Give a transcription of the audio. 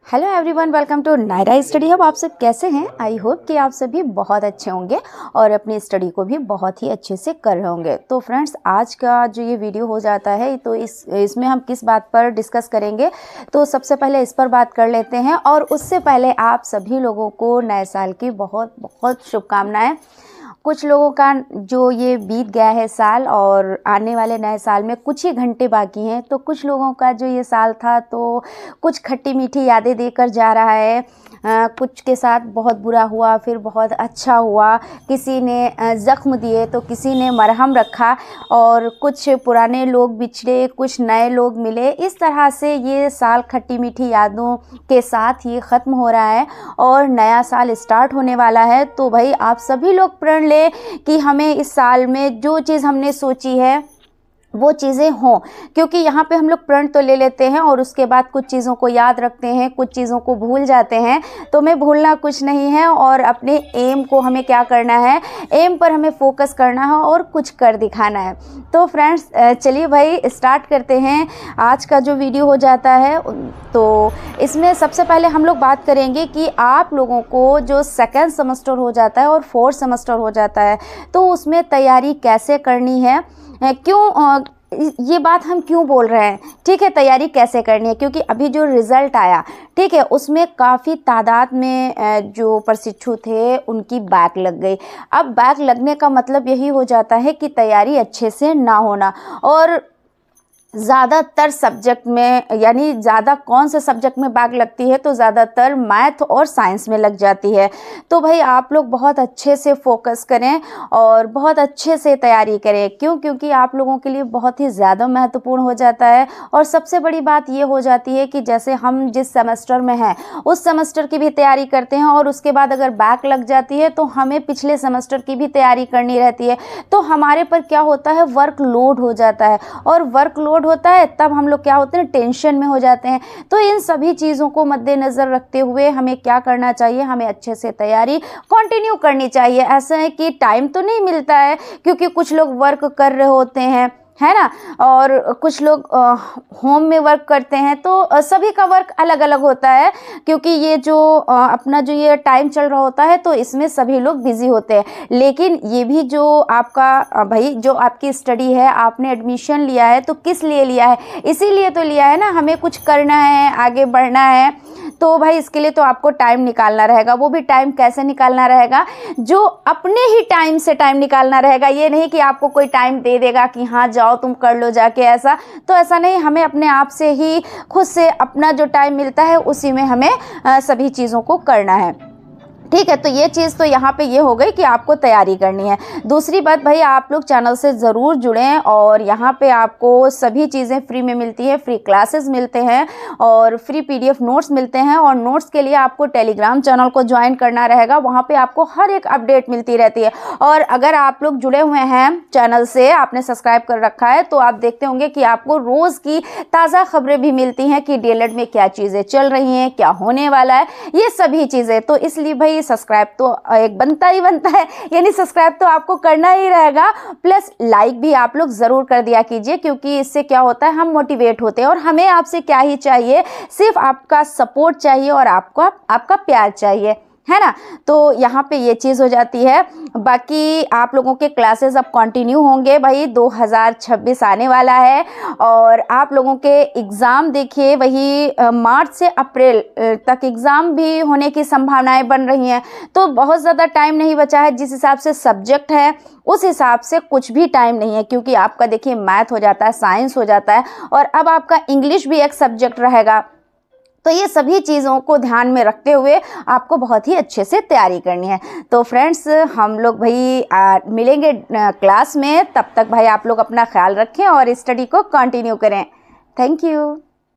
Hello everyone, welcome to Naira study hub. आप सब कैसे हैं? आई होप कि आप सभी बहुत अच्छे होंगे और अपनी स्टडी को भी बहुत ही अच्छे से कर रहे होंगे। तो फ्रेंड्स, आज का जो ये वीडियो हो जाता है तो इसमें हम किस बात पर डिस्कस करेंगे, तो सबसे पहले इस पर बात कर लेते हैं। और उससे पहले आप सभी लोगों को नए साल की बहुत बहुत शुभकामनाएं। कुछ लोगों का जो ये बीत गया है साल और आने वाले नए साल में कुछ ही घंटे बाकी हैं, तो कुछ लोगों का जो ये साल था तो कुछ खट्टी मीठी यादें देकर जा रहा है। कुछ के साथ बहुत बुरा हुआ, फिर बहुत अच्छा हुआ। किसी ने ज़ख्म दिए तो किसी ने मरहम रखा, और कुछ पुराने लोग बिछड़े, कुछ नए लोग मिले। इस तरह से ये साल खट्टी मीठी यादों के साथ ही ख़त्म हो रहा है और नया साल स्टार्ट होने वाला है। तो भाई आप सभी लोग प्रण लें कि हमें इस साल में जो चीज़ हमने सोची है वो चीज़ें हों, क्योंकि यहाँ पे हम लोग प्रण तो ले लेते हैं और उसके बाद कुछ चीज़ों को याद रखते हैं, कुछ चीज़ों को भूल जाते हैं। तो हमें भूलना कुछ नहीं है और अपने एम को हमें क्या करना है, एम पर हमें फोकस करना है और कुछ कर दिखाना है। तो फ्रेंड्स, चलिए भाई स्टार्ट करते हैं आज का जो वीडियो हो जाता है। तो इसमें सबसे पहले हम लोग बात करेंगे कि आप लोगों को जो सेकेंड सेमेस्टर हो जाता है और फोर्थ सेमेस्टर हो जाता है तो उसमें तैयारी कैसे करनी है। क्यों ये बात हम क्यों बोल रहे हैं, ठीक है, तैयारी कैसे करनी है, क्योंकि अभी जो रिज़ल्ट आया, ठीक है, उसमें काफ़ी तादाद में जो प्रशिक्षु थे उनकी बैक लग गई। अब बैक लगने का मतलब यही हो जाता है कि तैयारी अच्छे से ना होना। और ज़्यादातर सब्जेक्ट में, यानी ज़्यादा कौन से सब्जेक्ट में बैक लगती है, तो ज़्यादातर मैथ और साइंस में लग जाती है। तो भाई आप लोग बहुत अच्छे से फोकस करें और बहुत अच्छे से तैयारी करें। क्योंकि आप लोगों के लिए बहुत ही ज़्यादा महत्वपूर्ण हो जाता है। और सबसे बड़ी बात ये हो जाती है कि जैसे हम जिस सेमेस्टर में हैं उस सेमेस्टर की भी तैयारी करते हैं और उसके बाद अगर बैक लग जाती है तो हमें पिछले सेमेस्टर की भी तैयारी करनी रहती है। तो हमारे पर क्या होता है, वर्क लोड हो जाता है, और वर्क लोड होता है तब हम लोग क्या होते हैं, टेंशन में हो जाते हैं। तो इन सभी चीज़ों को मद्देनज़र रखते हुए हमें क्या करना चाहिए, हमें अच्छे से तैयारी कंटिन्यू करनी चाहिए। ऐसा है कि टाइम तो नहीं मिलता है, क्योंकि कुछ लोग वर्क कर रहे होते हैं, है ना, और कुछ लोग होम में वर्क करते हैं। तो सभी का वर्क अलग अलग होता है, क्योंकि ये जो अपना जो ये टाइम चल रहा होता है तो इसमें सभी लोग बिजी होते हैं। लेकिन ये भी जो आपका भाई जो आपकी स्टडी है, आपने एडमिशन लिया है तो किस लिए लिया है, इसीलिए तो लिया है ना, हमें कुछ करना है, आगे बढ़ना है। तो भाई इसके लिए तो आपको टाइम निकालना रहेगा। वो भी टाइम कैसे निकालना रहेगा, जो अपने ही टाइम से टाइम निकालना रहेगा। ये नहीं कि आपको कोई टाइम दे देगा कि हाँ जाओ तुम कर लो जाके, ऐसा तो ऐसा नहीं। हमें अपने आप से ही खुद से अपना जो टाइम मिलता है उसी में हमें सभी चीज़ों को करना है, ठीक है। तो ये चीज़ तो यहाँ पे ये हो गई कि आपको तैयारी करनी है। दूसरी बात भाई, आप लोग चैनल से ज़रूर जुड़ें और यहाँ पे आपको सभी चीज़ें फ्री में मिलती है। फ्री क्लासेस मिलते हैं और फ्री पीडीएफ नोट्स मिलते हैं। और नोट्स के लिए आपको टेलीग्राम चैनल को ज्वाइन करना रहेगा, वहाँ पे आपको हर एक अपडेट मिलती रहती है। और अगर आप लोग जुड़े हुए हैं चैनल से, आपने सब्सक्राइब कर रखा है, तो आप देखते होंगे कि आपको रोज़ की ताज़ा खबरें भी मिलती हैं कि डीएलएड में क्या चीज़ें चल रही हैं, क्या होने वाला है, ये सभी चीज़ें। तो इसलिए भाई सब्सक्राइब तो एक बनता ही बनता है, यानी सब्सक्राइब तो आपको करना ही रहेगा। प्लस लाइक भी आप लोग जरूर कर दिया कीजिए, क्योंकि इससे क्या होता है, हम मोटिवेट होते हैं। और हमें आपसे क्या ही चाहिए, सिर्फ आपका सपोर्ट चाहिए और आपका प्यार चाहिए, है ना। तो यहाँ पे ये चीज़ हो जाती है। बाकी आप लोगों के क्लासेस अब कंटिन्यू होंगे भाई। 2026 आने वाला है और आप लोगों के एग्ज़ाम देखिए वही मार्च से अप्रैल तक एग्ज़ाम भी होने की संभावनाएं बन रही हैं। तो बहुत ज़्यादा टाइम नहीं बचा है। जिस हिसाब से सब्जेक्ट है उस हिसाब से कुछ भी टाइम नहीं है, क्योंकि आपका देखिए मैथ हो जाता है, साइंस हो जाता है, और अब आपका इंग्लिश भी एक सब्जेक्ट रहेगा। तो ये सभी चीज़ों को ध्यान में रखते हुए आपको बहुत ही अच्छे से तैयारी करनी है। तो फ्रेंड्स, हम लोग भाई मिलेंगे क्लास में। तब तक भाई आप लोग अपना ख्याल रखें और स्टडी को कंटिन्यू करें। Thank you.